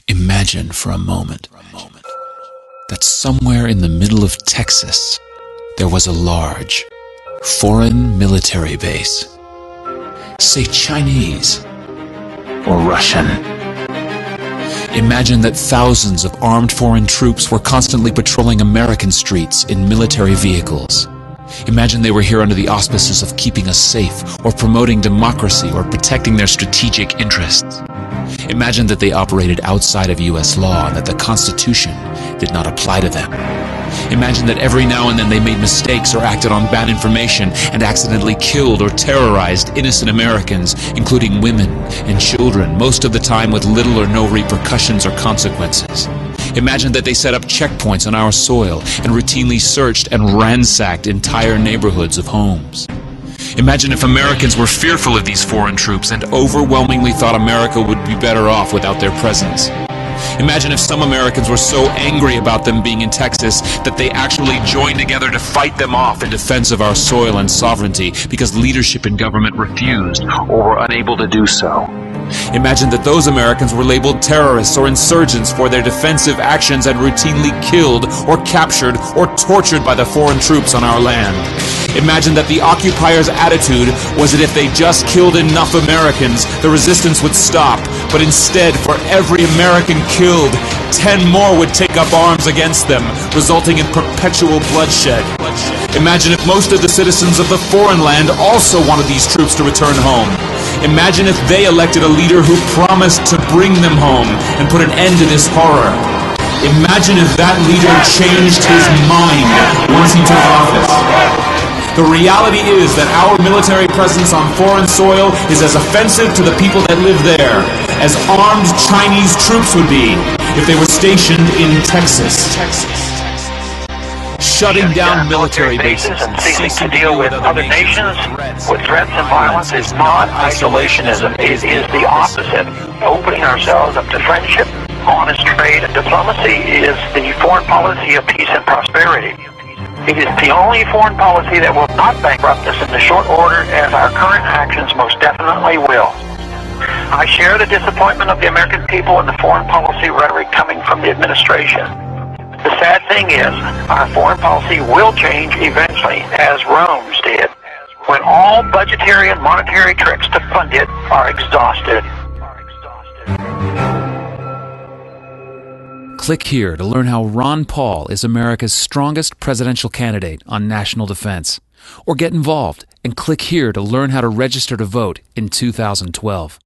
Imagine for a moment that somewhere in the middle of Texas there was a large, foreign military base. Say Chinese or Russian. Imagine that thousands of armed foreign troops were constantly patrolling American streets in military vehicles. Imagine they were here under the auspices of keeping us safe, or promoting democracy, or protecting their strategic interests. Imagine that they operated outside of U.S. law and that the Constitution did not apply to them. Imagine that every now and then they made mistakes or acted on bad information and accidentally killed or terrorized innocent Americans, including women and children, most of the time with little or no repercussions or consequences. Imagine that they set up checkpoints on our soil and routinely searched and ransacked entire neighborhoods of homes. Imagine if Americans were fearful of these foreign troops and overwhelmingly thought America would be better off without their presence. Imagine if some Americans were so angry about them being in Texas that they actually joined together to fight them off in defense of our soil and sovereignty because leadership in government refused or were unable to do so. Imagine that those Americans were labeled terrorists or insurgents for their defensive actions and routinely killed or captured or tortured by the foreign troops on our land. Imagine that the occupiers' attitude was that if they just killed enough Americans, the resistance would stop, but instead, for every American killed, 10 more would take up arms against them, resulting in perpetual bloodshed. Imagine if most of the citizens of the foreign land also wanted these troops to return home. Imagine if they elected a leader who promised to bring them home and put an end to this horror. Imagine if that leader changed his mind once he took office. The reality is that our military presence on foreign soil is as offensive to the people that live there as armed Chinese troops would be if they were stationed in Texas. Shutting down military bases and ceasing to deal with other nations with threats and violence is not isolationism. It is the opposite. Opening ourselves up to friendship, honest trade, and diplomacy is the foreign policy of peace and prosperity. It is the only foreign policy that will not bankrupt us in the short order, as our current actions most definitely will. I share the disappointment of the American people in the foreign policy rhetoric coming from the administration. The sad thing is, our foreign policy will change eventually, as Rome's did, when all budgetary and monetary tricks to fund it are exhausted. Click here to learn how Ron Paul is America's strongest presidential candidate on national defense. Or get involved and click here to learn how to register to vote in 2012.